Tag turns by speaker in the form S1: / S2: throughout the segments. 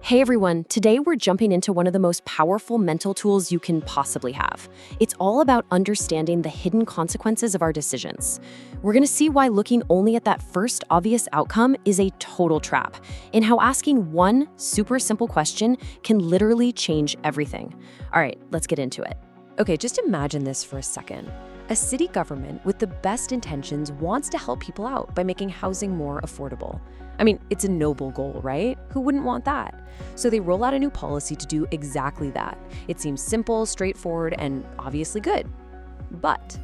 S1: Hey everyone, today we're jumping into one of the most powerful mental tools you can possibly have. It's all about understanding the hidden consequences of our decisions. We're going to see why looking only at that first obvious outcome is a total trap, and how asking one super simple question can literally change everything. All right, let's get into it. Okay, just imagine this for a second. A city government with the best intentions wants to help people out by making housing more affordable. I mean, it's a noble goal, right? Who wouldn't want that? So they roll out a new policy to do exactly that. It seems simple, straightforward, and obviously good. But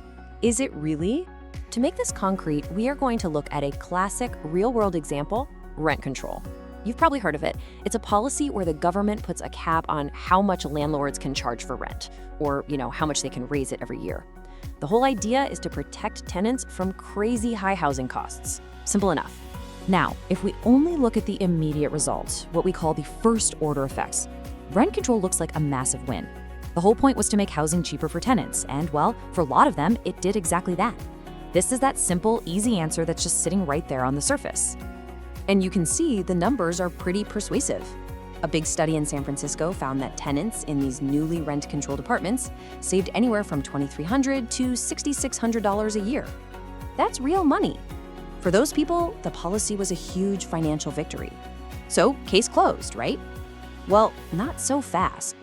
S1: is it really? To make this concrete, we are going to look at a classic real-world example, rent control. You've probably heard of it. It's a policy where the government puts a cap on how much landlords can charge for rent, or, how much they can raise it every year. The whole idea is to protect tenants from crazy high housing costs. Simple enough. Now, if we only look at the immediate results, what we call the first-order effects, rent control looks like a massive win. The whole point was to make housing cheaper for tenants, and well, for a lot of them, it did exactly that. This is that simple, easy answer that's just sitting right there on the surface. And you can see the numbers are pretty persuasive. A big study in San Francisco found that tenants in these newly rent-controlled apartments saved anywhere from $2,300 to $6,600 a year. That's real money. For those people, the policy was a huge financial victory. So, case closed, right? Well, not so fast.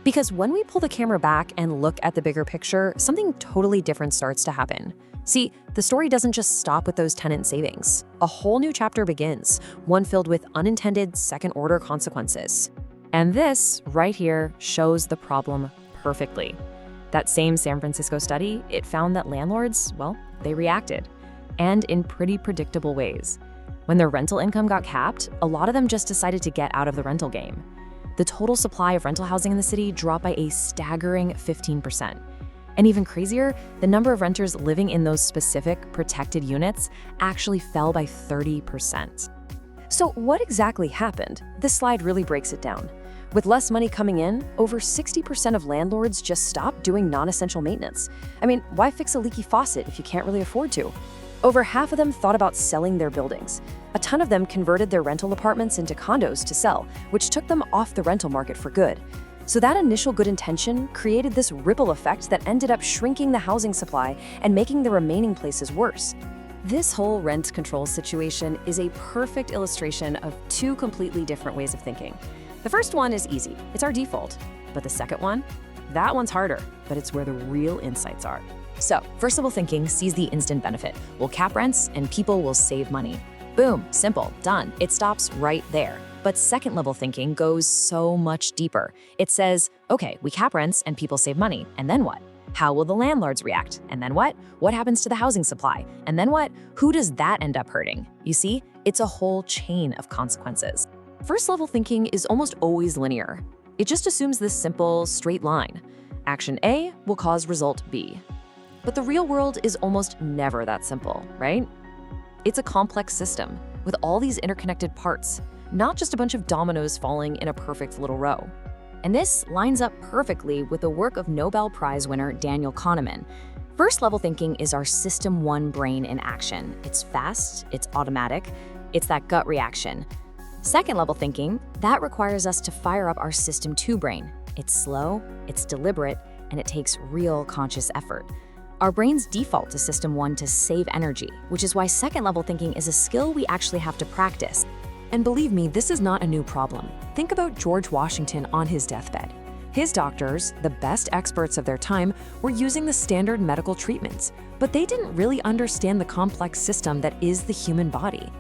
S1: Because when we pull the camera back and look at the bigger picture, something totally different starts to happen. See, the story doesn't just stop with those tenant savings. A whole new chapter begins, one filled with unintended second-order consequences. And this, right here, shows the problem perfectly. That same San Francisco study, it found that landlords, well, they reacted. And in pretty predictable ways. When their rental income got capped, a lot of them just decided to get out of the rental game. The total supply of rental housing in the city dropped by a staggering 15%. And even crazier, the number of renters living in those specific protected units actually fell by 30%. So what exactly happened? This slide really breaks it down. With less money coming in, over 60% of landlords just stopped doing non-essential maintenance. I mean, why fix a leaky faucet if you can't really afford to? Over half of them thought about selling their buildings. A ton of them converted their rental apartments into condos to sell, which took them off the rental market for good. So that initial good intention created this ripple effect that ended up shrinking the housing supply and making the remaining places worse. This whole rent control situation is a perfect illustration of two completely different ways of thinking. The first one is easy, it's our default. But the second one? That one's harder, but it's where the real insights are. So, first-level thinking sees the instant benefit. We'll cap rents and people will save money. Boom, simple, done. It stops right there. But second-level thinking goes so much deeper. It says, okay, we cap rents and people save money, and then what? How will the landlords react? And then what? What happens to the housing supply? And then what? Who does that end up hurting? You see, it's a whole chain of consequences. First-level thinking is almost always linear. It just assumes this simple, straight line. Action A will cause result B. But the real world is almost never that simple, right? It's a complex system with all these interconnected parts, not just a bunch of dominoes falling in a perfect little row. And this lines up perfectly with the work of Nobel Prize winner Daniel Kahneman. First-level thinking is our System 1 brain in action. It's fast, it's automatic, it's that gut reaction. Second-level thinking, that requires us to fire up our System 2 brain. It's slow, it's deliberate, and it takes real conscious effort. Our brains default to System 1 to save energy, which is why second-level thinking is a skill we actually have to practice. And believe me, this is not a new problem. Think about George Washington on his deathbed. His doctors, the best experts of their time, were using the standard medical treatments, but they didn't really understand the complex system that is the human body.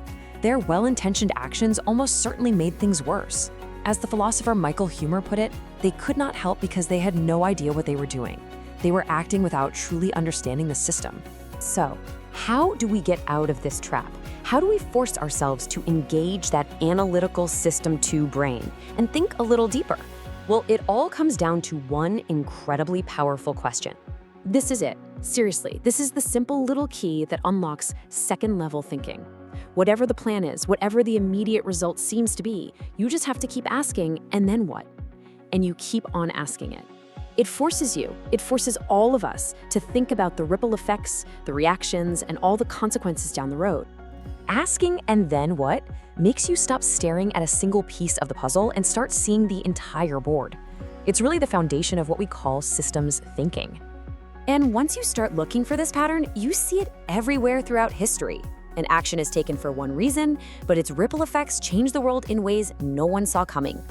S1: Their well-intentioned actions almost certainly made things worse. As the philosopher Michael Huemer put it, they could not help because they had no idea what they were doing. They were acting without truly understanding the system. So, how do we get out of this trap? How do we force ourselves to engage that analytical System 2 brain and think a little deeper? Well, it all comes down to one incredibly powerful question. This is it. Seriously, this is the simple little key that unlocks second-level thinking. Whatever the plan is, whatever the immediate result seems to be, you just have to keep asking, and then what? And you keep on asking it. It forces all of us to think about the ripple effects, the reactions, and all the consequences down the road. Asking "and then what?" makes you stop staring at a single piece of the puzzle and start seeing the entire board. It's really the foundation of what we call systems thinking. And once you start looking for this pattern, you see it everywhere throughout history. An action is taken for one reason, but its ripple effects change the world in ways no one saw coming.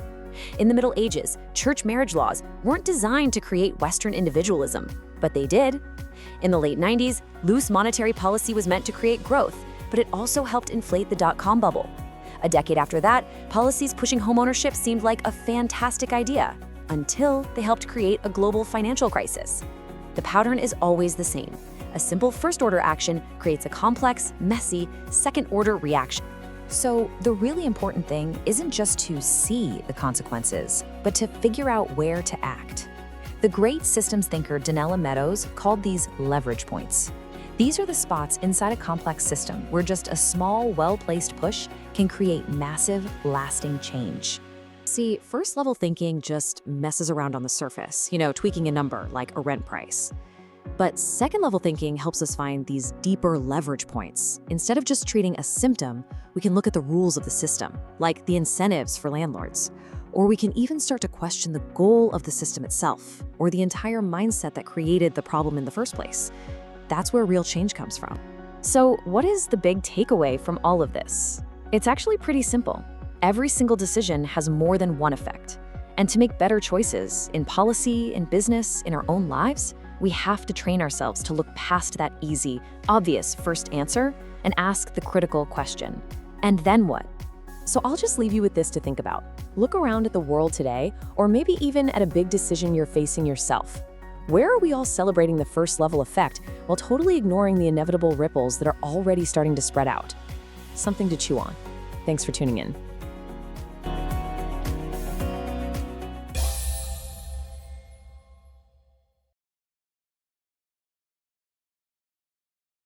S1: In the Middle Ages, church marriage laws weren't designed to create Western individualism, but they did. In the late 90s, loose monetary policy was meant to create growth, but it also helped inflate the dot-com bubble. A decade after that, policies pushing homeownership seemed like a fantastic idea, until they helped create a global financial crisis. The pattern is always the same. A simple first-order action creates a complex, messy, second-order reaction. So the really important thing isn't just to see the consequences, but to figure out where to act. The great systems thinker Donella Meadows called these leverage points. These are the spots inside a complex system where just a small, well-placed push can create massive, lasting change. See, first-level thinking just messes around on the surface, tweaking a number like a rent price. But second-level thinking helps us find these deeper leverage points. Instead of just treating a symptom, we can look at the rules of the system, like the incentives for landlords. Or we can even start to question the goal of the system itself, or the entire mindset that created the problem in the first place. That's where real change comes from. So what is the big takeaway from all of this? It's actually pretty simple. Every single decision has more than one effect. And to make better choices in policy, in business, in our own lives, we have to train ourselves to look past that easy, obvious first answer and ask the critical question. And then what? So I'll just leave you with this to think about. Look around at the world today, or maybe even at a big decision you're facing yourself. Where are we all celebrating the first level effect while totally ignoring the inevitable ripples that are already starting to spread out? Something to chew on. Thanks for tuning in.